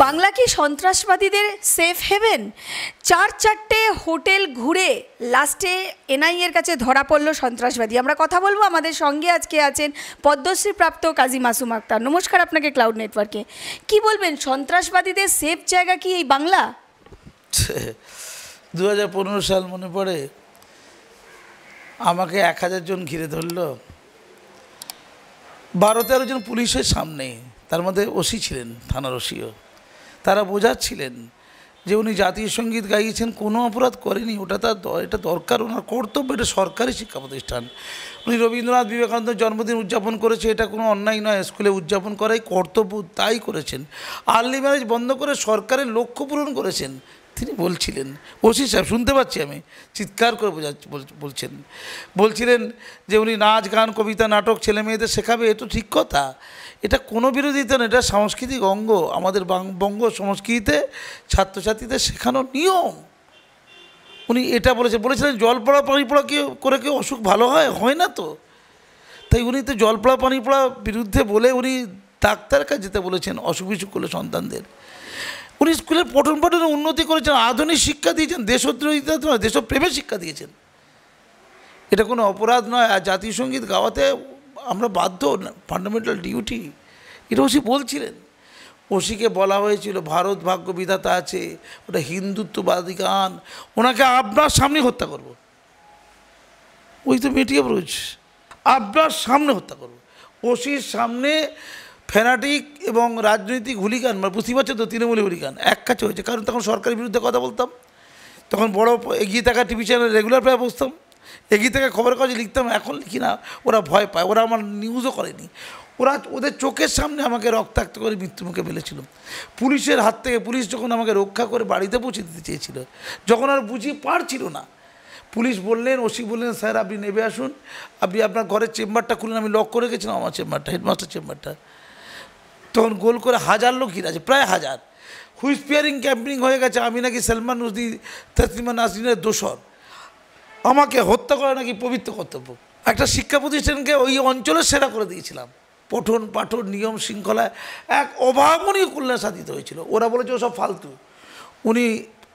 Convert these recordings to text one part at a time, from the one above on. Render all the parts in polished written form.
বাংলা কি সন্ত্রাসবাদীদের safe haven? চারটে hotel ঘুরে লাস্টে এনআইএর কাছে ধরা পড়ল সন্ত্রাসবাদী। আমরা কথা বলবো, আমাদের সঙ্গে আজকে আছেন পদ্মশ্রী প্রাপ্ত কাজী মাসুম আক্তার। নমস্কার আপনাকে ক্লাউড নেটওয়ার্কে। কি বলবেন, সন্ত্রাসবাদীদের সেফ জায়গা কি এই বাংলা? 2015 সাল মনে পড়ে, আমাকে 1000 জন ঘিরে ধরলো, 12-13 জন পুলিশের সামনে, তার মধ্যে ওসি ছিলেন, থানার ওসিও। তারা বোঝাচ্ছিলেন যে উনি জাতীয় সঙ্গীত গাইয়েছেন, কোনো অপরাধ করেনি, এটা দরকার, ওনার কর্তব্য, এটা সরকারি শিক্ষা প্রতিষ্ঠান। উনি রবীন্দ্রনাথ বিবেকানন্দের জন্মদিন উদযাপন করেছে, এটা কোনো অন্যায় নয়, স্কুলে উদযাপন করাই কর্তব্য, তাই করেছেন। আর্লি ম্যারেজ বন্ধ করে সরকারের লক্ষ্য পূরণ করেছেন। তিনি বলছিলেন, ওসি সাহেব শুনতে পাচ্ছি আমি, চিৎকার করে বলছিলেন যে উনি নাচ গান কবিতা নাটক ছেলে মেয়েদের শেখাবে, এ তো ঠিক কথা, এটা কোনো বিরোধিতা না, এটা সাংস্কৃতিক অঙ্গ, আমাদের বঙ্গ সংস্কৃতিতে ছাত্রছাত্রীদের শেখানোর নিয়ম। উনি এটা বলেছিলেন জল পড়া পানি পড়া করে কেউ অসুখ ভালো হয় না তো। তাই উনি তো জল পড়া পানি পড়া বিরুদ্ধে বলে উনি ডাক্তার কাছে যেতে বলেছেন অসুখ বিসুখ করলে সন্তানদের। উনি স্কুলের পঠন পাঠনে উন্নতি করেছেন, আধুনিক শিক্ষা দিয়েছেন, দেশদ্রোহিতা নয় দেশপ্রেমের শিক্ষা দিয়েছেন। এটা কোনো অপরাধ নয়। আর জাতীয় সঙ্গীত গাওয়াতে আমরা বাধ্য, ফান্ডামেন্টাল ডিউটি, এটা ওসি বলছিলেন। ওসিকে বলা হয়েছিল ভারত ভাগ্য বিধাতা আছে, ওটা হিন্দুত্ববাদী গান, ওনাকে আপনার সামনে হত্যা করব। ওই তো মিডিয়া ব্রোজ, আপনার সামনে হত্যা করব, ওসির সামনে। ফ্যানাটিক এবং রাজনৈতিক হুলিগান, মানে বুঝতে পারছো তো, তৃণমূলী হুলিগান এক কাছে হয়েছে। কারণ তখন সরকারের বিরুদ্ধে কথা বলতাম, তখন বড় এগিয়ে থাকা টিভি চ্যানেল রেগুলার প্রায় বসতাম, এগিয়ে থাকা খবরের কাগজে লিখতাম। এখন লিখি না, ওরা ভয় পায়, ওরা আমার নিউজও করেনি। ওদের চোখের সামনে আমাকে রক্তাক্ত করে মৃত্যুমুখে ফেলেছিল। পুলিশের হাত থেকে, পুলিশ যখন আমাকে রক্ষা করে বাড়িতে পৌঁছে দিতে চেয়েছিল, যখন আর বুঝিয়ে পারছিল না, পুলিশ বললেন, ওসি বললেন, স্যার আপনি নেমে আসুন, আপনি আপনার ঘরের চেম্বারটা খুলুন। আমি লক করে গেছিলাম আমার চেম্বারটা, হেডমাস্টার চেম্বারটা। তখন গোল করে 1000 লোক ঘিরে আছে, প্রায় 1000। হুইসপিয়ারিং ক্যাম্পিং হয়ে গেছে, আমি নাকি সলমান রুশদি তসলিমা নাসরিনের দোসর, আমাকে হত্যা করা নাকি পবিত্র কর্তব্য। একটা শিক্ষা প্রতিষ্ঠানকে ওই অঞ্চলের সেরা করে দিয়েছিলাম, পঠন পাঠন নিয়ম শৃঙ্খলায় এক অভাবনীয় কল্যাণ সাধিত হয়েছিল। ওরা বলেছে ওসব ফালতু। উনি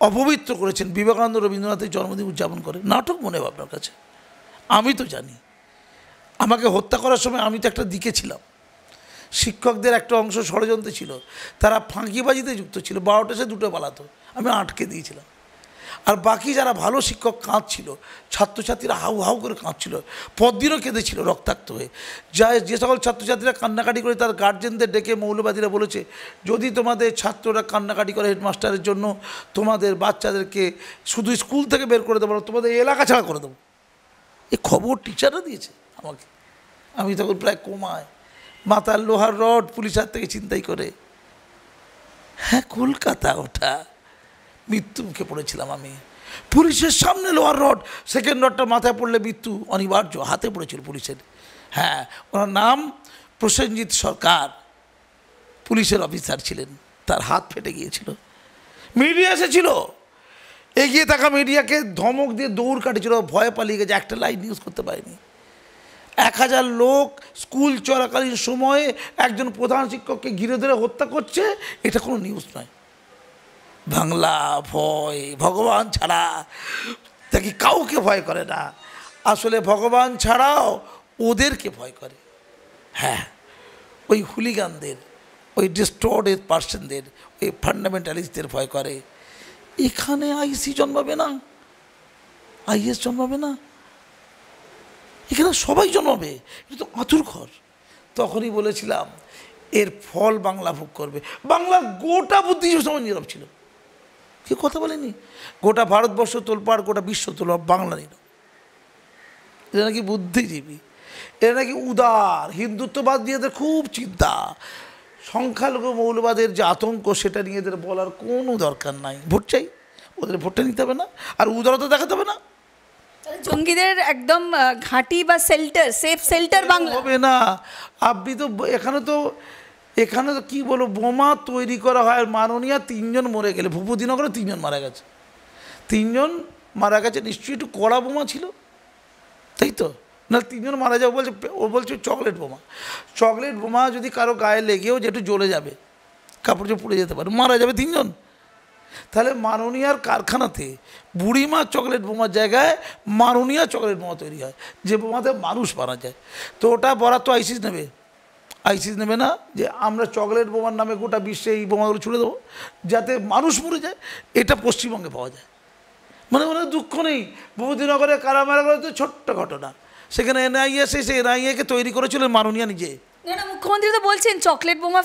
অপবিত্র করেছেন বিবেকানন্দ রবীন্দ্রনাথের জন্মদিন উদযাপন করে। নাটক মনে হবে আপনার কাছে? আমি তো জানি, আমাকে হত্যা করার সময় আমি তো একটা দিকে ছিলাম। শিক্ষকদের একটা অংশ ষড়যন্ত্রে ছিল, তারা ফাঁকিবাজিতে যুক্ত ছিল, 12টা সে 2টো পালাতো, আমি আটকে দিয়েছিলাম। আর বাকি যারা ভালো শিক্ষক কাঁদছিল, ছাত্রছাত্রীরা হাউ হাউ করে কাঁদছিল, পরদিনও কেঁদেছিল রক্তাক্ত হয়ে। যে সকল ছাত্রছাত্রীরা কান্নাকাটি করে তার গার্জেনদের ডেকে মৌলবাদীরা বলেছে, যদি তোমাদের ছাত্ররা কান্নাকাটি করে হেডমাস্টারের জন্য, তোমাদের বাচ্চাদেরকে শুধু স্কুল থেকে বের করে দেবো, তোমাদের এলাকা ছাড়া করে দেবো। এই খবর টিচাররা দিয়েছে আমাকে। আমি তখন প্রায় কোমায়, মাথার লোহার রড পুলিশ হাত থেকে ছিনতাই করে। হ্যাঁ, কলকাতা, ওটা মৃত্যু মুখে পড়েছিলাম আমি। পুলিশের সামনে লোহার রড, সেকেন্ড রডটা মাথায় পড়লে মৃত্যু অনিবার্য, হাতে পড়েছিল পুলিশের। হ্যাঁ, ওনার নাম প্রসেনজিৎ সরকার, পুলিশের অফিসার ছিলেন, তার হাত ফেটে গিয়েছিল। মিডিয়া এসেছিল, এগিয়ে থাকা মিডিয়াকে ধমক দিয়ে দৌড় কাটিয়েছিল, ভয়ে পালিয়ে গেছে, একটা লাইভ নিউজ করতে পারেনি। 1000 লোক স্কুল চলাকালীন সময়ে একজন প্রধান শিক্ষককে ঘিরে ধরে হত্যা করছে, এটা কোনো নিউজ নয়। বাংলা ভয়, ভগবান ছাড়া দেখি কাউকে ভয় করে না। আসলে ভগবান ছাড়াও ওদেরকে ভয় করে। হ্যাঁ, ওই হুলিগানদের, ওই ডিস্টর্টেড পার্সনদের, ওই ফান্ডামেন্টালিস্টদের ভয় করে। এখানে আইসি জন্মাবে না, আইএস জন্মাবে না, এখানে সবাই জন্মাবে, এটা তো আতুর ঘর। তখনই বলেছিলাম এর ফল বাংলা ভোগ করবে। বাংলার গোটা বুদ্ধিজীবী সমাজ নীরব ছিল, কেউ কথা বলেনি। গোটা ভারতবর্ষ তোলপাড়, গোটা বিশ্ব তোলপাড়, বাংলা নীরব। এরা নাকি বুদ্ধিজীবী, এরা নাকি উদার, হিন্দুত্ববাদ নিয়ে এদের খুব চিন্তা, সংখ্যালঘু মৌলবাদের যে আতঙ্ক সেটা নিয়ে এদের বলার কোনো দরকার নাই। ভোট চাই, ওদের ভোটটা নিতে হবে না, আর উদারতা দেখাতে হবে না। জঙ্গিদের একদম ঘাঁটি বা শেল্টার, সেফ শেল্টার বাংলা হবে না। আপনি তো এখানে তো কী বলো, বোমা তৈরি করা হয়, মাননীয় 3 জন মরে গেলে, ভূপতিনগরে 3 জন মারা গেছে, 3 জন মারা গেছে, নিশ্চয়ই একটু কড়া বোমা ছিল, তাই তো না? 3 জন মারা যাবে বলছে, ও বলছে চকলেট বোমা। চকলেট বোমা যদি কারো গায়ে লেগেও যে একটু জ্বলে যাবে, কাপড় চোপড় পুড়ে যেতে পারে, মারা যাবে 3 জন। তাহলে মাননীয়ার কারখানাতে বুড়িমা চকলেট বোমার জায়গায় মাননীয়া চকলেট বোমা তৈরি হয়, যে বোমাতে মানুষ মারা যায়। তো ওটা বরাদ্দ আইসিস নেবে, আইসিস নেবে না যে আমরা চকলেট বোমার নামে গোটা বিশ্বে এই বোমাগুলো ছুড়ে দেবো যাতে মানুষ মরে যায়। এটা পশ্চিমবঙ্গে পাওয়া যায়। মানে দুঃখ নেই। ভূপতিনগরে কারামারা করে তো ছোট্ট ঘটনা, সেখানে এনআইএ সেই এনআইএকে তৈরি করেছিলেন মাননীয়া নিজে। না, মুখ্যমন্ত্রী তো বলছেন চকলেট বোমা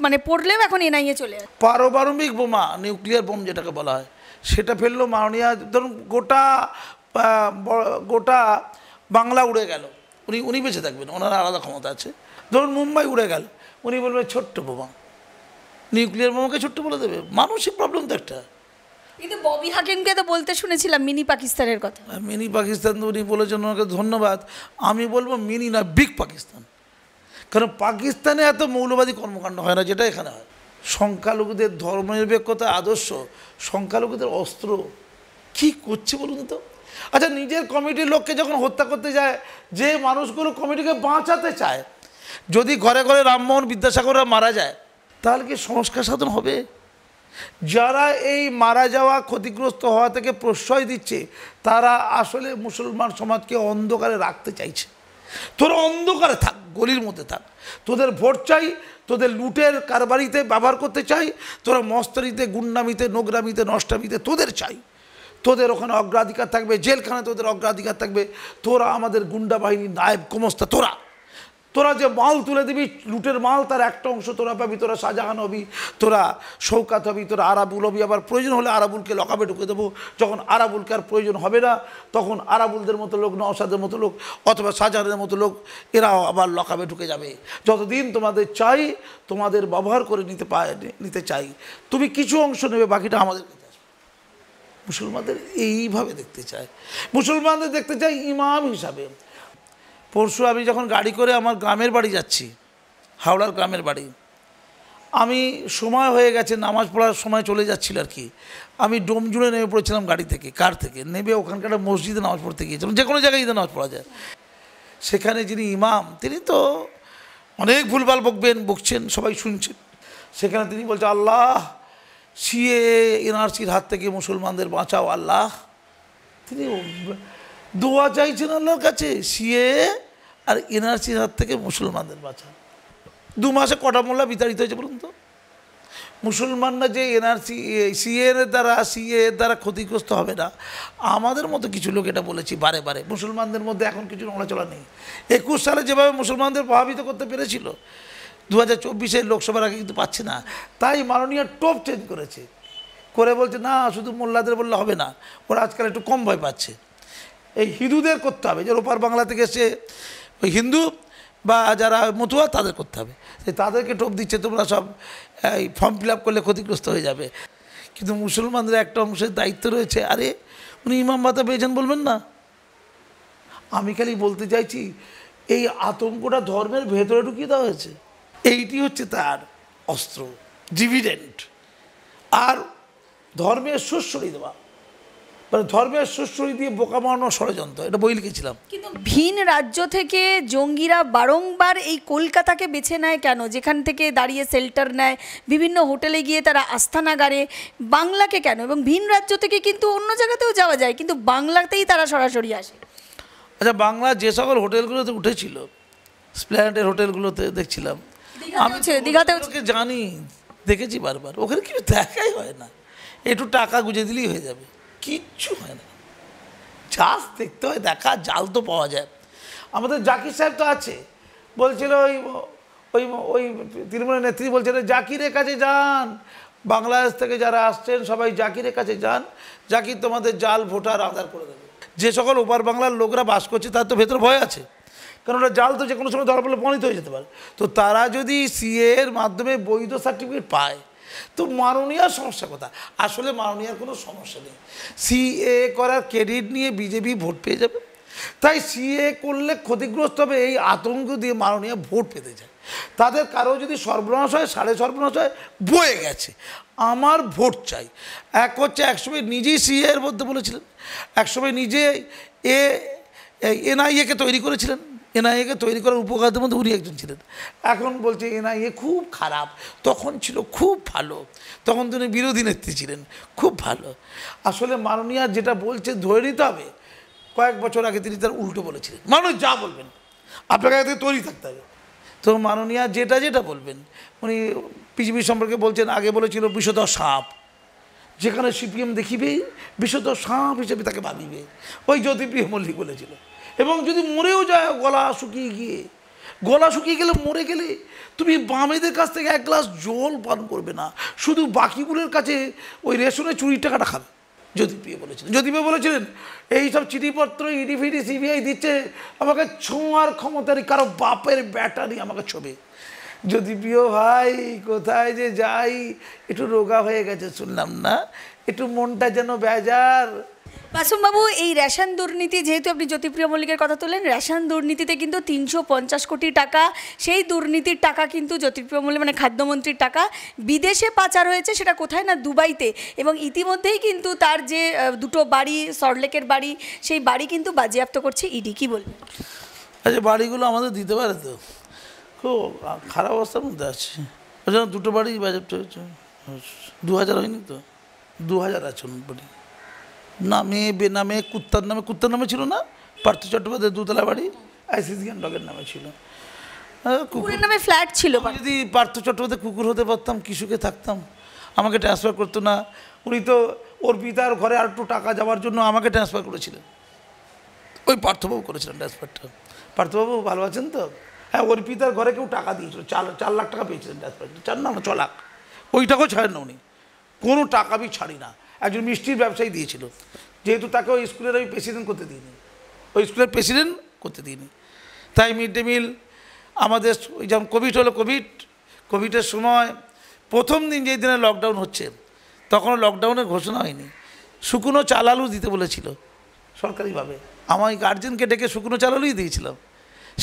মানে পড়লেও এখন এনআইএ চলে আসে। পারমাণবিক বোমা, নিউক্লিয়ার বোম যেটাকে বলা হয়, সেটা ফেললো মাননীয়া। ধরুন গোটা বাংলা উড়ে গেল, উনি বেঁচে থাকবেন, ওনার আলাদা ক্ষমতা আছে। ধরুন মুম্বাই উড়ে গেল, উনি বলবেন ছোট্ট বোমা, নিউক্লিয়ার বোমাকে ছোট্ট বলে দেবে। মানসিক প্রবলেম তো একটা। কিন্তু ববি হাকিমকে তো বলতে শুনেছিলাম মিনি পাকিস্তানের কথা। মিনি পাকিস্তান তো উনি বলেছেন, ওনাকে ধন্যবাদ। আমি বলবো মিনি না, বিগ পাকিস্তান। কারণ পাকিস্তানে এত মৌলবাদী কর্মকাণ্ড হয় না যেটা এখানে হয়। সংখ্যালঘুদের ধর্মনিরপেক্ষতা আদর্শ, সংখ্যালঘুদের অস্ত্র, কি করছে বলুন তো। আচ্ছা, নিজের কমিটির লোককে যখন হত্যা করতে যায়, যে মানুষগুলো কমিটিকে বাঁচাতে চায়, যদি ঘরে ঘরে রামমোহন বিদ্যাসাগররা মারা যায়, তাহলে কি সংস্কার সাধন হবে? যারা এই মারা যাওয়া ক্ষতিগ্রস্ত হওয়া থেকে প্রশ্রয় দিচ্ছে, তারা আসলে মুসলমান সমাজকে অন্ধকারে রাখতে চাইছে। তোরা অন্ধকারে থাক, গলির মধ্যে থাক, তোদের ভোট চাই, তোদের লুটের কারবারিতে ব্যবহার করতে চাই, তোরা মস্তরিতে, গুন্ডামিতে, নোংরামিতে, নষ্টামিতে তোদের চাই। তোদের ওখানে অগ্রাধিকার থাকবে, জেলখানে তোদের অগ্রাধিকার থাকবে। তোরা আমাদের গুন্ডা বাহিনীর নায়েব কুমস্তা। তোরা যে মাল তুলে দিবি, লুটের মাল, তার একটা অংশ তোরা পাবি। তোরা শাহজাহান হবি, তোরা শৌকাত হবি, তোরা আরাবুল হবি। আবার প্রয়োজন হলে আরাবুলকে লকাবে ঢুকে দেবো। যখন আরাবুলকে আর প্রয়োজন হবে না, তখন আরাবুলদের মতো লোক, নওশাদের মতো লোক, অথবা শাহজাহানের মতো লোক, এরাও আবার লকাবে ঢুকে যাবে। যতদিন তোমাদের চাই, তোমাদের ব্যবহার করে নিতে চাই। তুমি কিছু অংশ নেবে, বাকিটা আমাদের কাছে আসবে। মুসলমানদের এইভাবে দেখতে চায়, মুসলমানদের দেখতে চাই ইমাম হিসাবে। পরশু আমি যখন গাড়ি করে আমার গ্রামের বাড়ি যাচ্ছি, হাওড়ার গ্রামের বাড়ি, আমি সময় হয়ে গেছে, নামাজ পড়ার সময় চলে যাচ্ছিল আর কি। আমি ডোমজুড়ে নেমে পড়েছিলাম গাড়ি থেকে, কার থেকে নেমে ওখানকার মসজিদে নামাজ পড়তে গিয়েছিলাম। যে কোনো জায়গায় নামাজ পড়া যায়। সেখানে যিনি ইমাম, তিনি তো অনেক ভুলভাল বকছেন, সবাই শুনছেন। সেখানে তিনি বলছে, আল্লাহ সিএ এনআরসির হাত থেকে মুসলমানদের বাঁচাও আল্লাহ। তিনি দোয়া চাইছেন আল্লাহর কাছে, সিএ আর এনআরসির হাত থেকে মুসলমানদের বাঁচা। 2 মাসে কটা মোল্লা বিতাড়িত হয়েছে বলুন তো। মুসলমানরা যে সিএ দ্বারা ক্ষতিগ্রস্ত হবে না, আমাদের মতো কিছু লোক এটা বলেছি বারে বারে। মুসলমানদের মধ্যে এখন কিছু নড়াচড়া নেই। 21 সালে যেভাবে মুসলমানদের প্রভাবিত করতে পেরেছিল, 2024 লোকসভার আগে কিন্তু পাচ্ছে না। তাই মাননীয় টোপ চেঞ্জ করে বলছে না, শুধু মোল্লাদের বললে হবে না, ওরা আজকাল একটু কম ভয় পাচ্ছে। এই হিন্দুদের করতে হবে, যে ওপার বাংলা থেকে এসে ওই হিন্দু বা যারা মতুয়া, তাদের করতে হবে। তাদেরকে টোপ দিচ্ছে, তোমরা সব এই ফর্ম ফিল আপ করলে ক্ষতিগ্রস্ত হয়ে যাবে। কিন্তু মুসলমানদের একটা অংশের দায়িত্ব রয়েছে, আরে উনি ইমাম ভাতা পেয়েছেন বলবেন না। আমি খালি বলতে চাইছি, এই আতঙ্কটা ধর্মের ভেতরে ঢুকিয়ে দেওয়া হয়েছে। এইটি হচ্ছে তার অস্ত্র, ডিভিডেন্ট। আর ধর্মের সুশ্রী দেওয়া, মানে ধর্মের সুশ্রী দিয়ে বোকা মারানোর ষড়যন্ত্র, এটা বই লিখেছিলাম। কিন্তু ভিন রাজ্য থেকে জঙ্গিরা বারংবার এই কলকাতাকে বেছে নেয় কেন? যেখান থেকে দাঁড়িয়ে শেল্টার নেয়, বিভিন্ন হোটেলে গিয়ে তারা আস্থানা গাড়ে, বাংলাকে কেন? এবং ভিন রাজ্য থেকে কিন্তু অন্য জায়গাতেও যাওয়া যায়, কিন্তু বাংলাতেই তারা সরাসরি আসে। আচ্ছা, বাংলা যে সকল হোটেলগুলোতে উঠেছিল, স্প্ল্যানেডের হোটেলগুলোতে দেখছিলাম, আমি দীঘাতেও জানি, দেখেছি বারবার, ওখানে কিছু দেখাই হয় না। একটু টাকা গুঁজে দিলেই হয়ে যাবে, কিচ্ছু হয় না। জাস্ট দেখতে হয়, দেখা, জাল তো পাওয়া যায়। আমাদের জাকির সাহেব তো আছে, বলছিল ওই তৃণমূলের নেত্রী বলছিল, জাকিরের কাছে যান, বাংলাদেশ থেকে যারা আসছেন সবাই জাকিরের কাছে যান, জাকির তোমাদের জাল ভোটার আধার করে দেবে। যে সকল ওপার বাংলার লোকরা বাস করছে, তার তো ভেতর ভয় আছে, কারণ ওরা জাল তো যে কোনো সময় ধরা পড়লে প্রমাণিত হয়ে যেতে পারে। তো তারা যদি সিএ এর মাধ্যমে বৈধ সার্টিফিকেট পায়, তো মাননীয়ার সমস্যা কথা। আসলে মাননীয়ার কোনো সমস্যা নেই। সিএ করার ক্রেডিট নিয়ে বিজেপি ভোট পেয়ে যাবে, তাই সিএ করলে ক্ষতিগ্রস্ত হবে, এই আতঙ্ক দিয়ে মাননীয়া ভোট পেতে যায়। তাদের কারো যদি সর্বনাশ হয়, সাড়ে সর্বনাশ হয়, বয়ে গেছে, আমার ভোট চাই। এক হচ্ছে, একসময় নিজেই সিএ এর মধ্যে বলেছিলেন, একসময় নিজে এনআইএকে তৈরি করেছিলেন, এনআইএকে তৈরি করার উপকারদের মধ্যে উনি একজন ছিলেন। এখন বলছে এনআইএ খুব খারাপ, তখন ছিল খুব ভালো, তখন তিনি বিরোধী নেত্রী ছিলেন, খুব ভালো। আসলে মাননীয়া যেটা বলছে ধরে নিতে হবে, কয়েক বছর আগে তিনি তার উল্টো বলেছিলেন। মানুষ যা বলবেন আপনাকে আগে থেকে তৈরি থাকতে হবে। তো মাননীয়া যেটা যেটা বলবেন, উনি পিজিবি সম্পর্কে বলছেন, আগে বলেছিল বিষধর সাপ, যেখানে সিপিএম দেখিবে বিষধর সাপ হিসেবে তাকে ভাবিবে, ওই জ্যোতিপ্রিয় মল্লিক বলেছিল। এবং যদি মরেও যায় গলা শুকিয়ে গেলে মরে গেলে তুমি বামেদের কাছ থেকে এক গ্লাস জল পান করবে না, শুধু বাকিগুলোর কাছে ওই রেশনের চুরির টাকাটা খাবে, জ্যোতিপ্রিয় বলেছিলেন এইসব চিঠিপত্র ইডি ফিডি সিবিআই দিচ্ছে, আমাকে ছোঁয়ার ক্ষমতারই কারো বাপের ব্যাটারি আমাকে ছোবে। জ্যোতিপ্রিয় ভাই কোথায় যে যাই, একটু রোগা হয়ে গেছে শুনলাম না, একটু মনটা যেন বেজার। মাসুমবাবু, এই রেশন দুর্নীতি, যেহেতু আপনি জ্যোতিপ্রিয় মল্লিকের কথা তোলেন, রেশন দুর্নীতিতে কিন্তু 350 কোটি টাকা, সেই দুর্নীতির টাকা কিন্তু জ্যোতিপ্রিয় মল্লিক মানে খাদ্যমন্ত্রীর টাকা বিদেশে পাচার হয়েছে, সেটা কোথায় না দুবাইতে। এবং ইতিমধ্যেই কিন্তু তার যে দুটো বাড়ি, সল্টলেকের বাড়ি, সেই বাড়ি কিন্তু বাজেয়াপ্ত করছে ইডি। কি বলবেন? আচ্ছা, বাড়িগুলো আমাদের দিতে পারে তো, খুব খারাপ অবস্থার মধ্যে আছে। ওই জন্য দুটো বাড়ি বাজেপ্ত হয়েছে, 2000 হয়নি তো, 2000 আছে বাড়ি, নামে বেনামে, কুত্তার নামে ছিল না, পার্থ চট্টোপাধ্যায়ের দোতলা বাড়ি, আইসিসি ডগের নামে ছিল, কুকুরের নামে ফ্ল্যাট ছিল। যদি পার্থ চট্টোপাধ্যায় কুকুর হতে পারতাম, কি সুখে থাকতাম, আমাকে ট্রান্সফার করতো না। উনি তো ওর পিতার ঘরে আর একটু টাকা যাওয়ার জন্য আমাকে ট্রান্সফার করেছিলেন, ওই পার্থবাবু করেছিলেন ট্রান্সফারটা। পার্থবাবু ভালো আছেন তো? হ্যাঁ, ওর পিতার ঘরে কেউ টাকা দিয়েছিল, 4 লাখ টাকা পেয়েছিলেন ট্রান্সফার, 4 না 6 লাখ, ওই টাকাও ছাড়েন না উনি, কোনো টাকা আমি ছাড়ি না। একজন মিষ্টির ব্যবসায়ী দিয়েছিল, যেহেতু তাকে ওই স্কুলের ওই প্রেসিডেন্ট করতে দিইনি, তাই মিড ডে মিল আমাদের ওই যেমন কোভিড হলো, কোভিডের সময় প্রথম দিন যেই দিনে লকডাউন হচ্ছে, তখনও লকডাউনের ঘোষণা হয়নি, শুকনো চাল আলু দিতে বলেছিল সরকারিভাবে, আমার গার্জেনকে ডেকে শুকনো চাল আলুই দিয়েছিলাম।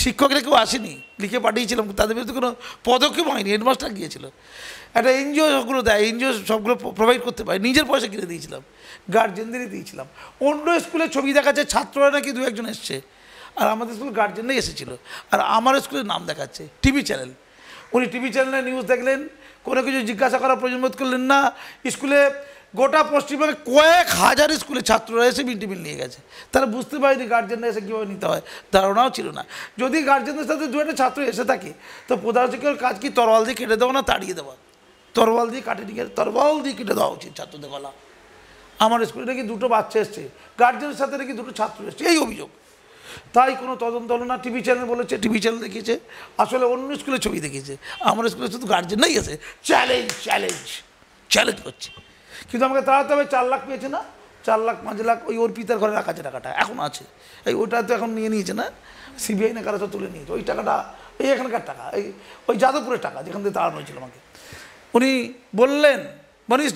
শিক্ষকরা কেউ আসেনি, লিখে পাঠিয়েছিলাম, তাদের বিরুদ্ধে কোনো পদক্ষেপ হয়নি, হেডমাস্টার গিয়েছিল। একটা এনজিও সবগুলো দেয়, এনজিও সবগুলো প্রোভাইড করতে পারে, নিজের পয়সা কিনে দিয়েছিলাম, গার্জেনদেরই দিয়েছিলাম। অন্য স্কুলে ছবি দেখাচ্ছে ছাত্ররা নাকি 2-1 এসছে, আর আমাদের স্কুলে গার্জেনরাই এসেছিলো, আর আমার স্কুলের নাম দেখাচ্ছে টিভি চ্যানেল। উনি টিভি চ্যানেলে নিউজ দেখলেন, কোনো কিছু জিজ্ঞাসা করার প্রয়োজন বোধ করলেন না। স্কুলে গোটা পশ্চিমবঙ্গে কয়েক হাজার স্কুলে ছাত্ররা এসে মিড ডে মিল নিয়ে গেছে, তারা বুঝতে পারেনি গার্জেনরা এসে কীভাবে নিতে হয়, ধারণাও ছিল না। যদি গার্জেনদের সাথে 2-1 ছাত্র এসে থাকে, তো প্রধান শিক্ষকের কাজ কি তরোয়াল দিয়ে কেটে দেওয়া না তাড়িয়ে দেওয়া? তরোয়াল দিয়ে কেটে দেওয়া উচিত ছাত্রদের গলা। আমার স্কুলে নাকি 2 বাচ্চা এসছে, গার্জেনের সাথে নাকি 2 ছাত্র এসছে, এই অভিযোগ। তাই কোনো তদন্ত হলো না, টিভি চ্যানেল বলেছে, টিভি চ্যানেল দেখিয়েছে, আসলে অন্য স্কুলে ছবি দেখিয়েছে, আমার স্কুলে শুধু গার্জেনরাই আছে চ্যালেঞ্জ করছে। কিন্তু আমাকে তাড়াতে হবে, 4 লাখ পেয়েছে না, 4 লাখ 5 লাখ ওই ওর পিতার ঘরে রাখা আছে, টাকাটা এখন আছে, এই ওটা তো এখন নিয়ে নিয়েছে না, সিবিআই না কারা তো তুলে নিয়েছে ওই টাকাটা, এই এখানকার টাকা, ওই যাদবপুরের টাকা যেখান থেকে তাড়ানো হয়েছিল আমাকে। উনি বললেন মনীষ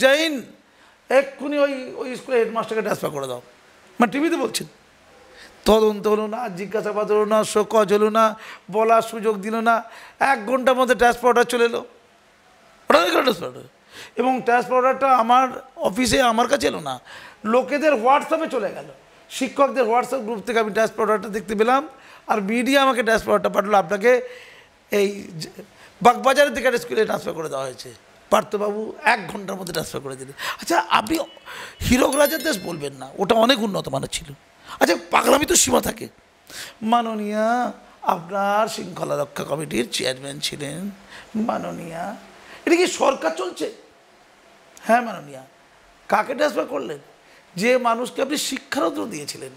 জৈন এক্ষুনি ওই স্কুলে হেডমাস্টারকে ট্রান্সফার করে দাও, মানে টিভিতে বলছেন। তদন্ত হলো না, জিজ্ঞাসাবাদ হলো না, শোকজ হলো না, বলার সুযোগ দিল না, 1 ঘন্টার মধ্যে ট্রান্সফার অর্ডার চলে এলো, ট্রান্সফার অর্ডার। এবং ট্রান্সফার অর্ডারটা আমার অফিসে আমার কাছে এলো না, লোকেদের হোয়াটসঅ্যাপে চলে গেল, শিক্ষকদের হোয়াটসঅ্যাপ গ্রুপ থেকে আমি ট্রান্সফার অর্ডারটা দেখতে পেলাম, আর মিডিয়া আমাকে ট্রান্সফার অর্ডারটা পাঠালো, আপনাকে এই বাগবাজারের দিকে একটা স্কুলে ট্রান্সফার করে দেওয়া হয়েছে। পার্থবাবু 1 ঘন্টার মধ্যে ট্রান্সফার করে দিলেন। আচ্ছা, আপনি হীরক রাজার দেশ বলবেন না, ওটা অনেক উন্নত মানের ছিল। আচ্ছা, পাগলামি তো সীমা থাকে। মাননীয়া আপনার শৃঙ্খলা রক্ষা কমিটির চেয়ারম্যান ছিলেন, মাননীয়া এটা কি সরকার চলছে? হ্যাঁ মাননীয়া, কাকে ট্রান্সফার করলেন? যে মানুষকে আপনি শিক্ষারত্ন দিয়েছিলেন।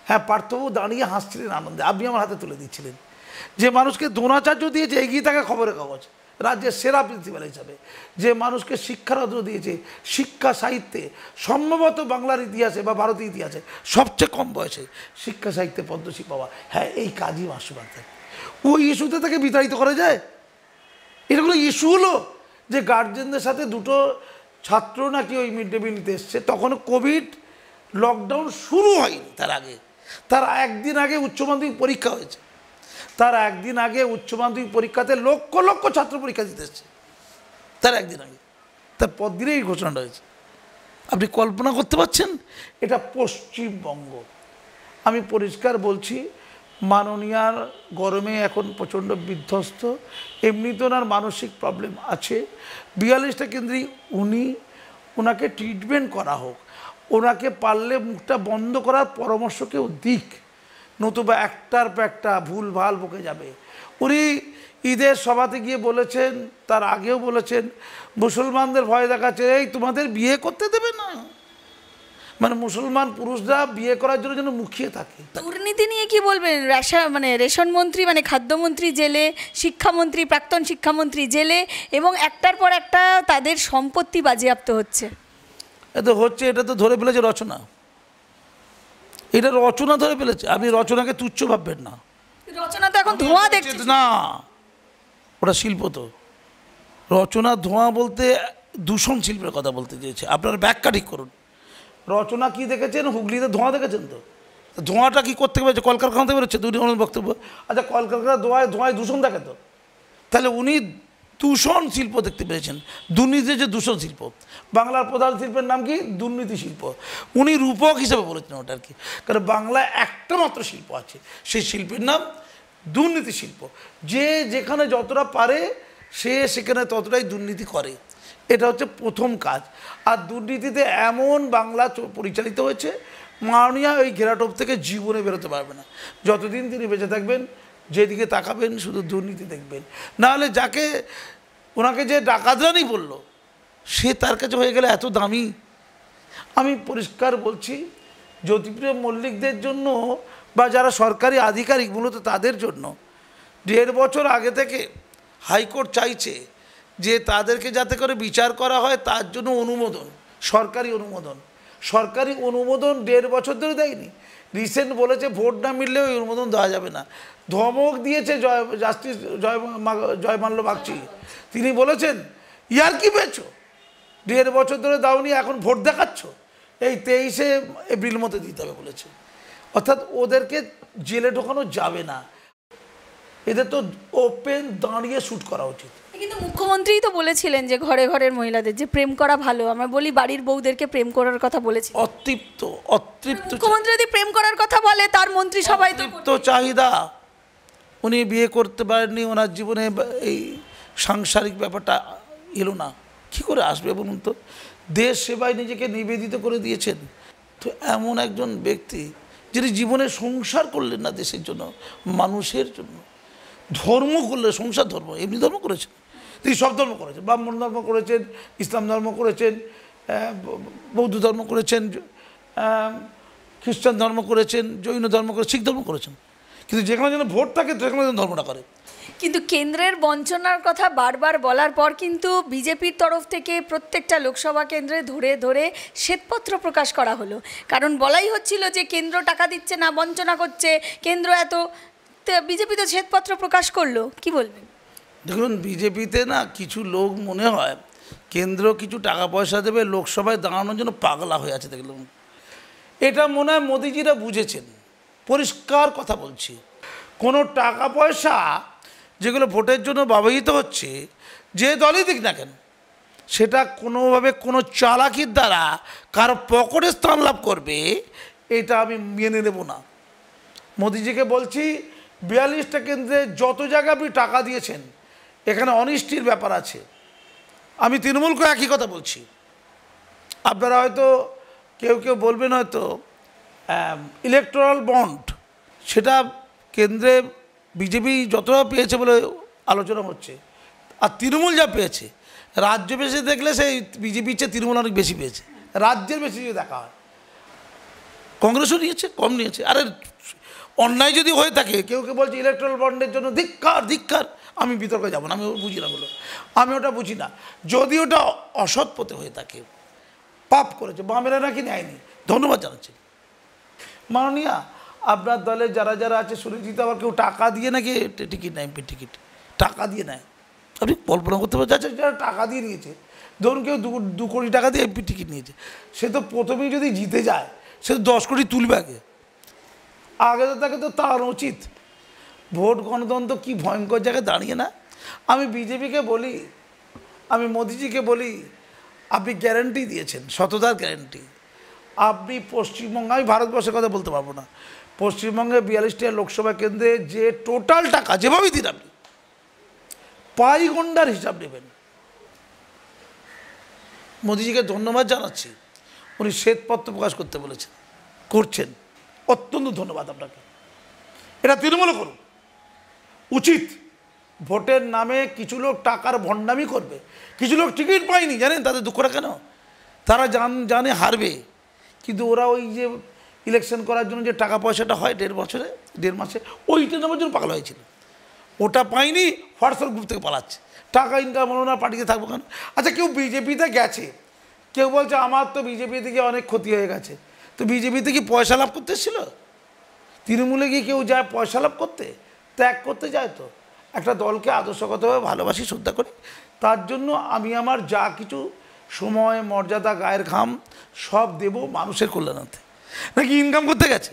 হ্যাঁ, পার্থবাবু দাঁড়িয়ে হাসছিলেন আনন্দে, আপনি আমার হাতে তুলে দিচ্ছিলেন। যে মানুষকে দ্রোণাচার্য দিয়েছে এগিয়ে থাকা খবরের কাগজ, রাজ্যের সেরা প্রিন্সিপাল হিসাবে, যে মানুষকে শিক্ষারত্ন দিয়েছে শিক্ষা সাহিত্যে, সম্ভবত বাংলার ইতিহাসে বা ভারতীয় ইতিহাসে সবচেয়ে কম বয়সে শিক্ষা সাহিত্যে পদ্মশ্রী পাওয়া, হ্যাঁ এই কাজই মাসুবার্তা। ওই ইস্যুতে তাকে বিতাড়িত করা যায়? এটা কোনো ইস্যু হলো যে গার্জেনদের সাথে 2 ছাত্র নাকি ওই মিড ডে মিল নিতে এসছে, তখন কোভিড লকডাউন শুরু হয়নি, তার একদিন আগে উচ্চ মাধ্যমিক পরীক্ষা হয়েছে, তার একদিন আগে উচ্চ মাধ্যমিক পরীক্ষাতে লক্ষ লক্ষ ছাত্র পরীক্ষা দিতে এসছে, তার একদিন আগে, তার পর দিনেই এই ঘোষণাটা হয়েছে। আপনি কল্পনা করতে পারছেন? এটা পশ্চিমবঙ্গ। আমি পরিষ্কার বলছি, মাননীয়ার গরমে এখন প্রচণ্ড বিধ্বস্ত, এমনিতে ওনার মানসিক প্রবলেম আছে। 42টা কেন্দ্রেই ওনাকে ট্রিটমেন্ট করা হোক, ওনাকে পারলে মুখটা বন্ধ করার পরামর্শ কেউ দিক, নতুবা একটার পর একটা ভুল ভাল বকে যাবে। উনি ঈদের সভাতে গিয়ে বলেছেন, তার আগেও বলেছেন, মুসলমানদের ভয় দেখাচ্ছে, এই তোমাদের বিয়ে করতে দেবে না, মানে মুসলমান পুরুষরা বিয়ে করার জন্য যেন মুখিয়ে থাকে। দুর্নীতি নিয়ে কি বলবেন? রেশন মন্ত্রী মানে খাদ্যমন্ত্রী জেলে, শিক্ষামন্ত্রী, প্রাক্তন শিক্ষামন্ত্রী জেলে, এবং একটার পর একটা তাদের সম্পত্তি বাজেয়াপ্ত হচ্ছে। এটা তো ধরে ফেলেছে রচনা, এটা রচনা ধরে ফেলেছে। আপনি রচনাকে তুচ্ছ ভাববেন না, রচনা তো এখন ধোঁয়া দেখছে না, ওটা শিল্প। তো রচনা ধোঁয়া বলতে দূষণ শিল্পের কথা বলতে চেয়েছে। আপনারা ব্যাখ্যা ঠিক করুন। রচনা কি দেখেছেন? হুগলিতে ধোঁয়া দেখেছেন? তো ধোঁয়াটা কি করতে পেরেছে? কলকারখানাতে বেরোচ্ছে দুর্নীতি বক্তব্য। আচ্ছা, কলকারখানা ধোঁয়ায় দূষণ দেখে তো, তাহলে উনি দূষণ শিল্প দেখতে পেরেছেন। দুর্নীতি যে দূষণ শিল্প, বাংলার প্রধান শিল্পের নাম কি? দুর্নীতি শিল্প। উনি রূপক হিসেবে বলেছেন ওটা আর কি, কারণ বাংলায় একটা মাত্র শিল্প আছে, সেই শিল্পের নাম দুর্নীতি শিল্প। যে যেখানে যতটা পারে সে সেখানে ততটাই দুর্নীতি করে, এটা হচ্ছে প্রথম কাজ। আর দুর্নীতিতে এমন বাংলা পরিচালিত হয়েছে, মাননীয়া ওই ঘেরাটোপ থেকে জীবনে বেরোতে পারবে না। যতদিন তিনি বেঁচে থাকবেন, যেদিকে তাকাবেন শুধু দুর্নীতি দেখবেন। নাহলে ওনাকে যে ডাকাতরানি বলল, সে তার কাছে হয়ে গেলে এত দামি। আমি পরিষ্কার বলছি, জ্যোতিপ্রিয় মল্লিকদের জন্য বা যারা সরকারি আধিকারিক মূলত তাদের জন্য 1.5 বছর আগে থেকে হাইকোর্ট চাইছে যে তাদেরকে যাতে করে বিচার করা হয়, তার জন্য অনুমোদন, সরকারি অনুমোদন। 1.5 বছর ধরে দেয়নি। রিসেন্ট বলেছে ভোট না মিললে ওই অনুমোদন দেওয়া যাবে না। ধমক দিয়েছে জাস্টিস জয়মাল্য বাগচি। তিনি বলেছেন, ইয়ার কি পেয়েছো, 1.5 বছর ধরে দাওনি, এখন ভোট দেখাচ্ছ, এই 23শে এপ্রিল মতো দিতে হবে বলেছে। অর্থাৎ ওদেরকে জেলে ঢোকানো যাবে না, এদের তো ওপেন দাঁড়িয়ে শ্যুট করা উচিত। কিন্তু মুখ্যমন্ত্রীই তো বলেছিলেন যে ঘরে ঘরের মহিলাদের যে প্রেম করা ভালো, আমরা বলি বাড়ির বউদেরকে প্রেম করার কথা বলেছি। অতৃপ্ত মুখ্যমন্ত্রী যদি প্রেম করার কথা বলে, তার মন্ত্রিসভায় তো চাহিদা, উনি বিয়ে করতে পারেননি, ওনার জীবনে এই সাংসারিক ব্যাপারটা এলো না, কি করে আসবে বলুন তো? দেশ সেবায় নিজেকে নিবেদিত করে দিয়েছেন। তো এমন একজন ব্যক্তি যিনি জীবনে সংসার করলেন না দেশের জন্য, মানুষের জন্য, ধর্ম করলেন, সংসার ধর্ম, এমনি ধর্ম করেছেন, তিনি সব ধর্ম করেছেন, ব্রাহ্মণ ধর্ম করেছেন, ইসলাম ধর্ম করেছেন, বৌদ্ধ ধর্ম করেছেন, খ্রিস্টান ধর্ম করেছেন, জৈন ধর্ম করেছেন, শিখ ধর্ম করেছেন, কিন্তু যেখানে যেন ভোট থাকে সেখানে যেন ধর্মটা করে। কিন্তু কেন্দ্রের বঞ্চনার কথা বারবার বলার পর কিন্তু বিজেপির তরফ থেকে প্রত্যেকটা লোকসভা কেন্দ্রে ধরে ধরে শ্বেতপত্র প্রকাশ করা হলো, কারণ বলাই হচ্ছিল যে কেন্দ্র টাকা দিচ্ছে না, বঞ্চনা করছে কেন্দ্র এত। বিজেপি তো শ্বেতপত্র প্রকাশ করলো, কি বলবেন? দেখুন, বিজেপিতে না কিছু লোক মনে হয় কেন্দ্র কিছু টাকা পয়সা দেবে, লোকসভায় দাঁড়ানোর জন্য পাগলা হয়ে আছে দেখলাম। এটা মনে হয় মোদিজিরা বুঝেছেন, পরিষ্কার কথা বলছি। কোনো টাকা পয়সা যেগুলো ভোটের জন্য ব্যবহৃত হচ্ছে, যে দলই দিক না কেন, সেটা কোনোভাবে কোনো চালাকির দ্বারা কারো পকেটে স্থান লাভ করবে, এটা আমি মেনে নেব না। মোদিজিকে বলছি, 42টা কেন্দ্রে যত জায়গায় আপনি টাকা দিয়েছেন, এখানে অনিষ্টির ব্যাপার আছে। আমি তৃণমূলকে একই কথা বলছি। আপনারা হয়তো কেউ কেউ বলবেন হয়তো ইলেকটোরাল বন্ড, সেটা কেন্দ্রে বিজেপি যতটা পেয়েছে বলে আলোচনা হচ্ছে, আর তৃণমূল যা পেয়েছে, রাজ্য বেশি দেখলে সেই বিজেপির চেয়ে তৃণমূল অনেক বেশি পেয়েছে, রাজ্যের বেশি যদি দেখা হয়। কংগ্রেসও নিয়েছে, কম নিয়েছে। আরে অন্যায় যদি হয়ে থাকে, কেউ কেউ বলছে ইলেকট্রাল বন্ডের জন্য ধিক্কার ধিক্কার, আমি বিতর্কে যাব না, আমি বুঝি না, বলো আমি ওটা বুঝি না। যদি ওটা অসৎ পথে হয়ে থাকে, পাপ করেছে, বামেরা নাকি নেয়নি, ধন্যবাদ জানাচ্ছি। মাননীয়া, আপনার দলে যারা যারা আছে শুনেছি তো আবার কেউ টাকা দিয়ে নাকি টিকিট নেয়, এমপি টিকিট টাকা দিয়ে নেয়। আপনি কল্পনা করতে পারছেন? আচ্ছা, যারা টাকা দিয়ে নিয়েছে, ধরুন কেউ 2 কোটি টাকা দিয়ে এমপি টিকিট নিয়েছে, সে তো প্রথমেই যদি জিতে যায়, সে তো 10 কোটি তুলবে আগে তো তাকে তো তার উচিত। ভোট গণতন্ত্র কি ভয়ঙ্কর জায়গায় দাঁড়িয়ে না। আমি বিজেপিকে বলি, আমি মোদিজিকে বলি, আপনি গ্যারান্টি দিয়েছেন, সততার গ্যারান্টি, আপনি পশ্চিমবঙ্গে, আমি ভারতবর্ষের কথা বলতে পারবো না, পশ্চিমবঙ্গে 42টা লোকসভা কেন্দ্রে যে টোটাল টাকা যেভাবেই দিন আপনি পাই গন্ডার হিসাব নেবেন। মোদিজিকে ধন্যবাদ জানাচ্ছি, উনি শ্বেতপত্র প্রকাশ করতে বলেছেন, করছেন, অত্যন্ত ধন্যবাদ আপনাকে। এটা তৃণমূল করুন, উচিত। ভোটের নামে কিছু লোক টাকার ভণ্ডামি করবে, কিছু লোক টিকিট পায়নি, জানেন তাদের দুঃখটা কেন? তারা জানে হারবে, কিন্তু ওরা ওই যে ইলেকশন করার জন্য যে টাকা পয়সাটা হয় 1.5 মাসে, ওইটা নেওয়ার জন্য পাগল হয়েছিল, ওটা পাইনি, হোয়াটসঅ্যাপ গ্রুপ থেকে পালাচ্ছে। টাকা ইনকাম হলো না, পার্টিতে থাকবো কেন? আচ্ছা, কেউ বিজেপিতে গেছে, কেউ বলছে আমার তো বিজেপি থেকে অনেক ক্ষতি হয়ে গেছে, তো বিজেপিতে কি পয়সা লাভ করতে এসেছিল? তৃণমূলে গিয়ে কেউ যায় পয়সা লাভ করতে? ত্যাগ করতে যায় তো। একটা দলকে আদর্শগতভাবে ভালোবাসি, শ্রদ্ধা করি, তার জন্য আমি আমার যা কিছু সময়, মর্যাদা, গায়ের ঘাম সব দেব মানুষের কল্যাণার্থে। নাকি ইনকাম করতে গেছে?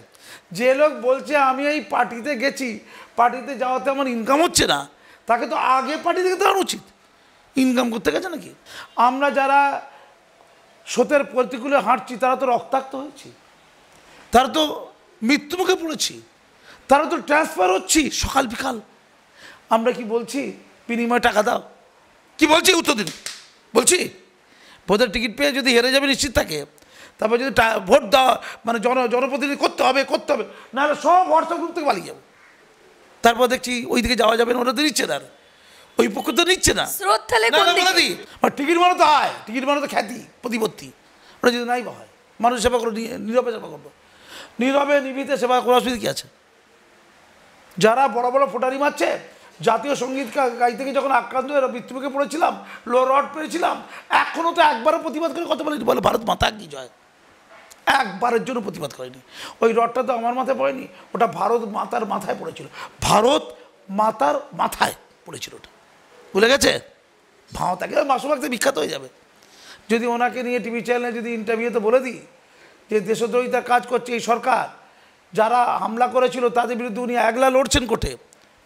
যে লোক বলছে আমি এই পার্টিতে গেছি, পার্টিতে যাওয়াতে আমার ইনকাম হচ্ছে না, তাকে তো আগে পার্টি থেকে দেওয়া উচিত। ইনকাম করতে গেছে নাকি? আমরা যারা স্রোতের প্রতিকূলে হাঁটছি তারা তো রক্তাক্ত হয়েছি, তারা তো মৃত্যুমুখে পড়েছি, তারা তো ট্রান্সফার হচ্ছি সকাল বিকাল। আমরা কি বলছি বিনিময়ে টাকা দাও? কি বলছি উত্তর দিন। বলছি ভোটের টিকিট পেয়ে যদি হেরে যাবে নিশ্চিত থাকে, তারপর যদি ভোট দেওয়া মানে জনপ্রতিনিধি করতে হবে, নাহলে সব হোয়াটসঅ্যাপ গ্রুপ থেকে পালিয়ে যাবো। তারপর দেখছি ওই দিকে যাওয়া যাবে না, ওরা তো নিচ্ছে না, ওই পক্ষ তো নিচ্ছে না। টিকিট মানে তো হয়, টিকিট মানে তো খ্যাতি, প্রতিপত্তি। ওরা যদি নাই বা হয়, মানুষ সেবা করো, নীরবে সেবা করবো, নীরবে নিভৃতে সেবা করার অসুবিধা কী আছে? যারা বড় বড় ফোটারি মারছে, জাতীয় সঙ্গীত গাইতে গিয়ে যখন আক্রান্ত হয়ে মৃত্যুমুখে পড়েছিলাম, লো রড পেয়েছিলাম, এখনও তো একবারও প্রতিবাদ করে কথা বলেনি, বলে ভারত মাতা কি জয়, একবারের জন্য প্রতিবাদ করেনি। ওই রডটা তো আমার মাথায় পড়েনি, ওটা ভারত মাতার মাথায় পড়েছিল, ভারত মাতার মাথায় পড়েছিল, ওটা ভুলে গেছে? ভাও তাকে মাসুমাকতে বিখ্যাত হয়ে যাবে। যদি ওনাকে নিয়ে টিভি চ্যানেলে যদি ইন্টারভিউতে বলে দিই যে দেশদ্রোহিতার কাজ করছে এই সরকার, যারা হামলা করেছিল তাদের বিরুদ্ধে উনি একলা লড়ছেন কোর্টে,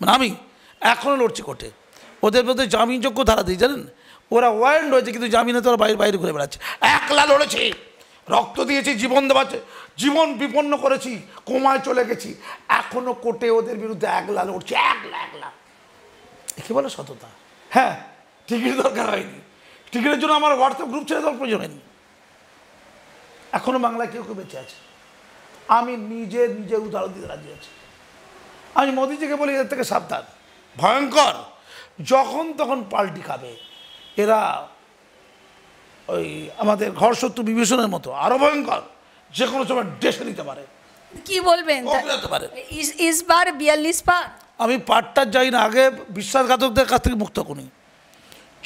মানে আমি এখনও লড়ছি কোর্টে, ওদের মধ্যে জামিনযোগ্য ধারা দিই, জানেন? ওরা ওয়ারেন্ট হয়েছে কিন্তু জামিনে তো ওরা বাইরে ঘুরে বেড়াচ্ছে। একলা লড়েছি, রক্ত দিয়েছি, জীবন দেওয়াচ্ছে, জীবন বিপন্ন করেছি, কোমায় চলে গেছি, এখনও কোর্টে ওদের বিরুদ্ধে একলা লড়ছি, একলা। একে বলে সততা। হ্যাঁ, টিকিট দরকার হয়নি, টিকিটের জন্য আমার হোয়াটসঅ্যাপ গ্রুপ ছেড়ে দেওয়ার প্রয়োজন হয়নি। এখনও বাংলায় কেউ বেঁচে আছে, আমি নিজে উদাহরণ দিতে রাজি আছি। আমি মোদিজিকে বলি এদের থেকে সাবধান, ভয়ঙ্কর, যখন তখন পাল্টি খাবে এরা। ওই আমাদের ঘর শত্রু বিভীষণের মতো আরো ভয়ঙ্কর, যে কোনো সময় ডেসে নিতে পারে। কি বলবেন ইসবার 42 পার? আমি পাটটার যাই না, আগে বিশ্বাসঘাতকদের কাছ থেকে মুক্ত করি।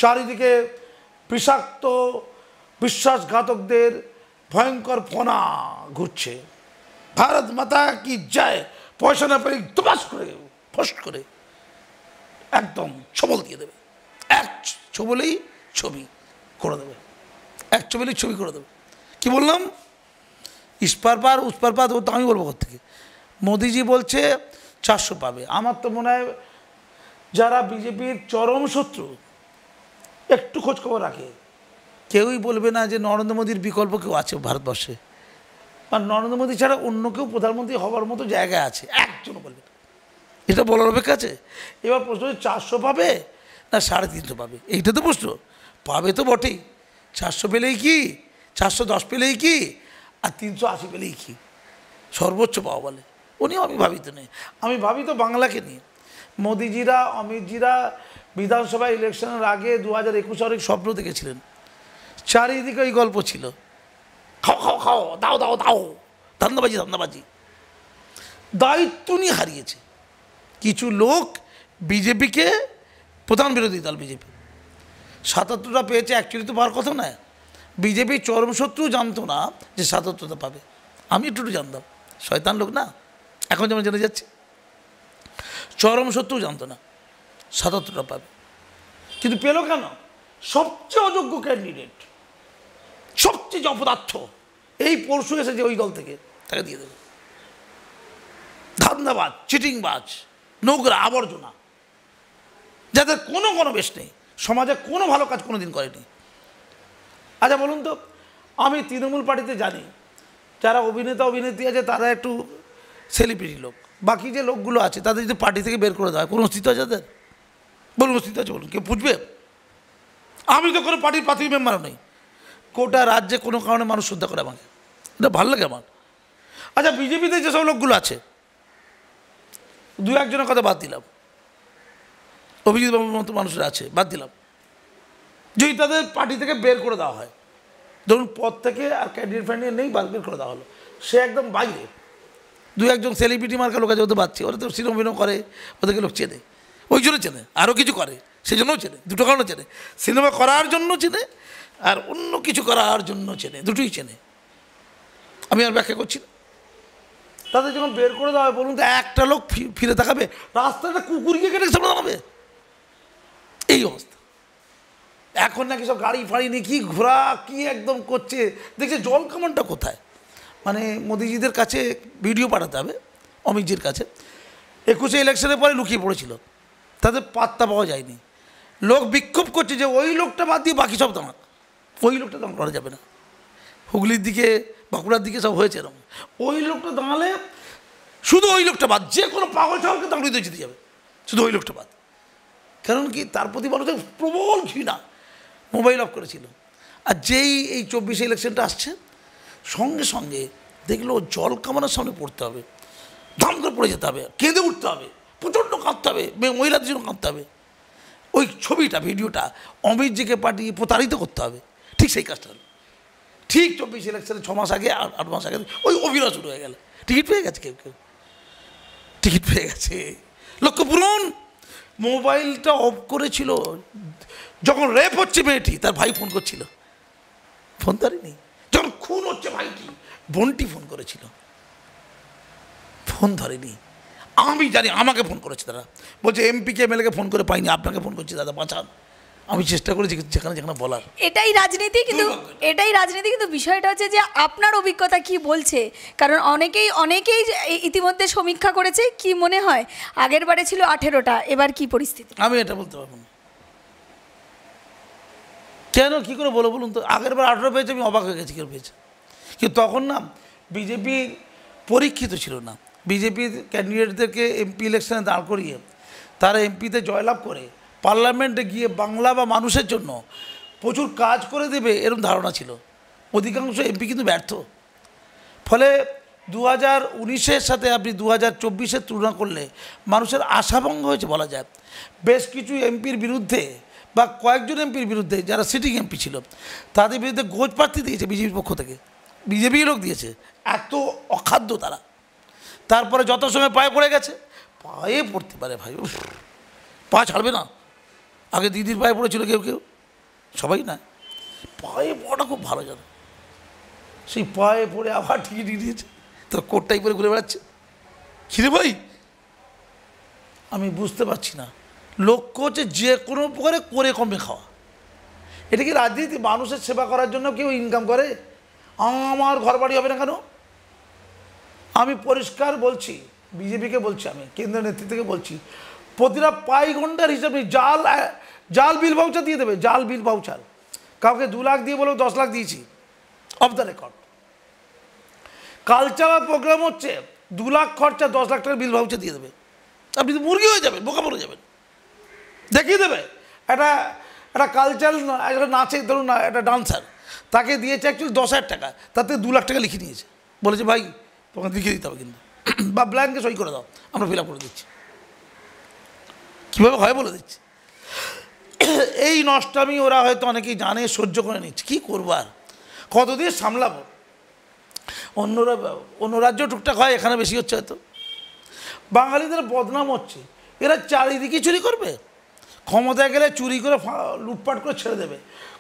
চারিদিকে বিষাক্ত বিশ্বাসঘাতকদের ভয়ঙ্কর ফোনা ঘুরছে। ভারত মাতা কি যায়, পয়সা না পেলে দুবাস করে ফস করে একদম ছবল দিয়ে দেবে, এক ছবলেই ছবি করে দেবে, এক ছবলেই ছবি করে দেবে। কি বললাম? ইস্পার পার উস্পার পার, ও তো আমি বলবো কোথেকে? মোদিজি বলছে 400 পাবে। আমার তো মনে হয় যারা বিজেপির চরম শত্রু একটু খোঁজখবর রাখে, কেউই বলবে না যে নরেন্দ্র মোদীর বিকল্প কেউ আছে ভারতবর্ষে, আর নরেন্দ্র মোদী ছাড়া অন্য কেউ প্রধানমন্ত্রী হওয়ার মতো জায়গায় আছে, একজনও বলবে না। এটা বলার অপেক্ষা আছে? এবার প্রশ্ন হচ্ছে 400 পাবে না 350 পাবে, এইটা তো প্রশ্ন। পাবে তো বটেই, 400 পেলেই কি, 410 পেলেই কি, আর 380 পেলেই কি, সর্বোচ্চ পাওয়া বলে। উনিও আমি ভাবিত নেই, আমি ভাবি তো বাংলাকে নিয়ে। মোদিজিরা, অমিতজিরা বিধানসভা ইলেকশনের আগে 2021 অনেক স্বপ্ন দেখেছিলেন, চারিদিকে ওই গল্প ছিল, খাও খাও খাও, দাও দাও দাও, ধান্দাবাজি। দায়িত্ব নিয়ে হারিয়েছে কিছু লোক, বিজেপিকে, প্রধান বিরোধী দল বিজেপি 77টা পেয়েছে, অ্যাকচুয়ালি তো পাওয়ার কথা নয়। বিজেপি চরম শত্রু জানতো না যে 77টা পাবে, আমি একটু জানতাম, শয়তান লোক না, এখন যেমন জেনে যাচ্ছে। চরম শত্রু জানতো না 77টা পাবে, কিন্তু পেল কেন? সবচেয়ে অযোগ্য ক্যান্ডিডেট, সবচেয়ে অপদার্থ, এই পরশু এসেছে ওই দল থেকে, তাকে দিয়ে দেবে। ধান্দাবাজ, চিটিংবাজ, নোংরা, আবর্জনা, যাদের কোনো বেশ নেই, সমাজে কোনো ভালো কাজ কোনো দিন করেনি। আচ্ছা বলুন তো, আমি তৃণমূল পার্টিতে জানি যারা অভিনেতা অভিনেত্রী আছে তারা একটু সেলিব্রিটি লোক, বাকি যে লোকগুলো আছে তাদের যদি পার্টি থেকে বের করে দেওয়া হয় কোনো অস্তিত্ব আছে তাদের? বলুন অস্তিত্ব আছে বলুন, কেউ বুঝবে? আমি তো কোনো পার্টির প্রাথমিক মেম্বারও নেই, গোটা রাজ্যে কোনো কারণে মানুষ শ্রদ্ধা করে আমাকে, এটা ভালো লাগে আমার। আচ্ছা বিজেপিতে যেসব লোকগুলো আছে, দু একজনের কথা বাদ দিলাম, অভিজিৎ বাবুর মতো মানুষরা আছে বাদ দিলাম, যদি তাদের পার্টি থেকে বের করে দেওয়া হয়, ধরুন পদ থেকে আর ক্যান্ডিডেট ফ্যান্ডিডেট নেই, বের করে দেওয়া হলো, সে একদম বাইরে, দু একজন সেলিব্রিটি মার্কা লোক আছে ওদের বাচ্চা, ওরা তো সিনেমা অভিনয় করে, ওদেরকে লোক চেনে, ওই জন্য চেনে, আরও কিছু করে সেই জন্যও চেনে, দুটো কারণে চেনে, সিনেমা করার জন্য চেনে আর অন্য কিছু করার জন্য চেনে, দুটোই চেনে, আমি আর ব্যাখ্যা করছি না। তাদের যখন বের করে দেওয়া হয়, বলুন তো একটা লোক ফিরে তাকাবে? রাস্তাটা কুকুর গিয়ে কেটে সামনে দাঁড়াবে, এই অবস্থা। এখন নাকি সব গাড়ি ফাড়ি নিয়ে কী ঘোরা কী একদম করছে, দেখছে জল কামানটা কোথায়, মানে মোদিজিদের কাছে ভিডিও পাঠাতে হবে, অমিতজির কাছে, 21 ইলেকশনের পরে লুকিয়ে পড়েছিল, তাদের পাত্তা পাওয়া যায়নি, লোক বিক্ষোভ করছে যে ওই লোকটা বাদ দিয়ে বাকি সব দাঁড়াক, ওই লোকটা দাঁড় করা যাবে না, হুগলির দিকে বাঁকুড়ার দিকে সব হয়েছে এরকম, ওই লোকটা দাঁড়ালে শুধু ওই লোকটা বাদ, যে কোনো পাগল ছাগলকে দাঁড়িয়ে দিয়ে যেতে যাবে, শুধু ওই লোকটা বাদ। কারণ কি, তার প্রতি মানুষের প্রবল ঘৃণা, মোবাইল অফ করেছিল। আর যেই এই 24 ইলেকশনটা আসছে, সঙ্গে সঙ্গে দেখলো জল কামানোর সামনে পড়তে হবে, ধাম করে পড়ে যেতে হবে, কেঁদে উঠতে হবে, প্রচণ্ড কাঁদতে হবে, মহিলাদের জন্য কাঁদতে হবে, ওই ছবিটা ভিডিওটা অমিতজিকে পাঠিয়ে প্রতারিত করতে হবে, ঠিক সেই কাজটা হলো। ঠিক 24 ইলেকশনে 6 মাস আগে 8 মাস আগে ওই অভিনয় শুরু হয়ে গেল, টিকিট পেয়ে গেছে, কেউ কেউ টিকিট পেয়ে গেছে, লক্ষ্য পূরণ। মোবাইলটা অফ করেছিল যখন রেপ হচ্ছে মেয়েটি, তার ভাই ফোন করছিল, ফোন ধরেনি, যখন খুন হচ্ছে ভাইটি, বোনটি ফোন করেছিল, ফোন ধরেনি। আমি জানি আমাকে ফোন করেছে তারা, বলছে এমপিকে এমএলএকে ফোন করে পাইনি, আপনাকে ফোন করছি দাদা বাঁচান। আমি চেষ্টা করেছি যেখানে যেখানে বলার। এটাই রাজনীতি, কিন্তু বিষয়টা হচ্ছে যে আপনার অভিজ্ঞতা কি বলছে, কারণ অনেকেই ইতিমধ্যে সমীক্ষা করেছে। কি মনে হয়, আগের বারে ছিল 18টা, এবার কি পরিস্থিতি? আমি এটা বলতে পারবো না, কেন কী করে বলো বলুন তো। আগের বার 18 পেয়েছে, আমি অবাক হয়ে গেছি কেউ পেয়েছে, কিন্তু তখন না বিজেপি পরীক্ষিত ছিল না, বিজেপির ক্যান্ডিডেটদেরকে এমপি ইলেকশনে দাঁড় করিয়ে তারা এমপিতে জয়লাভ করে পার্লামেন্টে গিয়ে বাংলা বা মানুষের জন্য প্রচুর কাজ করে দেবে এরকম ধারণা ছিল। অধিকাংশ এমপি কিন্তু ব্যর্থ, ফলে 2019-এর সাথে আপনি 2024-এর তুলনা করলে মানুষের আশাভঙ্গ হয়েছে বলা যায়। বেশ কিছু এমপির বিরুদ্ধে বা কয়েকজন এমপির বিরুদ্ধে যারা সিটিং এমপি ছিল তাদের বিরুদ্ধে গোজ প্রার্থী দিয়েছে বিজেপির পক্ষ থেকে, বিজেপি লোক দিয়েছে, এত অখাদ্য তারা। তারপরে যত সময় পায়ে পড়ে গেছে, পায়ে পড়তে পারে ভাই, পা ছাড়বে না। আগে দিদির পায়ে পড়েছিল কেউ কেউ, সবাই না, পায়ে পড়াটা খুব ভালো জানে, সেই পায়ে পড়ে আবার টিকিট দিয়েছে, তো কোটটাই পরে ঘুরে বেড়াচ্ছে। খিরে ভাই, আমি বুঝতে পারছি না, লক্ষ্য হচ্ছে যে কোনো প্রকারে করে কমে খাওয়া। এটা কি রাজনীতি? মানুষের সেবা করার জন্য কেউ ইনকাম করে? আমার ঘর বাড়ি হবে না কেন? আমি পরিষ্কার বলছি, বিজেপিকে বলছি, আমি কেন্দ্রীয় নেতৃত্বকে বলছি, প্রতিটা পাই ঘন্টার হিসাবে জাল বিল ভাউচার দিয়ে দেবে, জাল বিল ভাউচার। কাউকে 2 লাখ দিয়ে বলো 10 লাখ দিয়েছি, off the record. Cultural programme হচ্ছে 2 লাখ খরচা, 10 লাখ টাকার বিল ভাউচার দিয়ে দেবে, আপনি তো মুরগি হয়ে যাবেন, বোকা পড়ে যাবেন। দেখিয়ে দেবে একটা কালচারাল, একটা নাচে ধরুন না, একটা ডান্সার, তাকে দিয়েছে অ্যাকচুয়ালি 10,000 টাকা, তাতে 2 লাখ টাকা লিখে নিয়েছে, বলেছে ভাই তোমাকে লিখে দিতে হবে কিন্তু, বা ব্ল্যাঙ্কে সই করে দাও, আমরা ফিল আপ করে দিচ্ছি। কীভাবে হয় বলে দিচ্ছি। এই নষ্টামি ওরা হয়তো অনেকেই জানে, সহ্য করে নিচ্ছে, কী করবো আর, কতদিন সামলাবো। অন্য রাজ্য টুকটাক হয়, এখানে বেশি হচ্ছে হয়তো। বাঙালিদের বদনাম হচ্ছে, এরা চারিদিকে চুরি করবে, ক্ষমতায় গেলে চুরি করে লুটপাট করে ছেড়ে দেবে,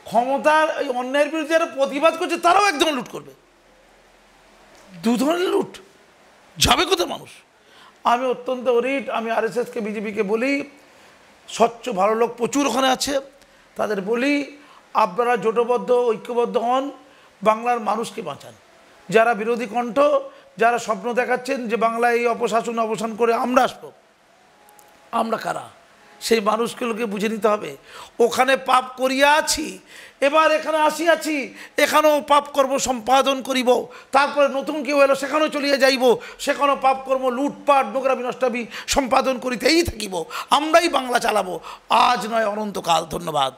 ক্ষমতার এই অন্যায়ের বিরুদ্ধে যারা প্রতিবাদ করছে তারাও একদম লুট করবে। 2 ধরনের লুট, যাবে কোথায় মানুষ? আমি অত্যন্ত অরিট, আমি আরএসএসকে বিজেপিকে বলি, স্বচ্ছ ভালো লোক প্রচুর ওখানে আছে, তাদের বলি আপনারা জোটবদ্ধ ঐক্যবদ্ধ হন, বাংলার মানুষকে বাঁচান। যারা বিরোধী কণ্ঠ, যারা স্বপ্ন দেখাচ্ছেন যে বাংলায় এই অপশাসন অবসান করে আমরা আসবো, আমরা কারা সেই মানুষগুলোকে বুঝে নিতে হবে। ওখানে পাপ করিয়া আছি, এবার এখানে আসিয়াছি, এখানেও পাপ কর্ম সম্পাদন করিব, তারপরে নতুন কেউ এলো সেখানেও চলিয়া যাইব, সেখানেও পাপ কর্ম লুটপাট নোংরামি নষ্টামি সম্পাদন করিতেই থাকিব। আমরাই বাংলা চালাবো, আজ নয় অনন্তকাল। ধন্যবাদ।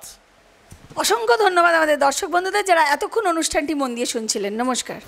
অসংখ্য ধন্যবাদ আমাদের দর্শক বন্ধুদের যারা এতক্ষণ অনুষ্ঠানটি মন দিয়ে শুনছিলেন। নমস্কার।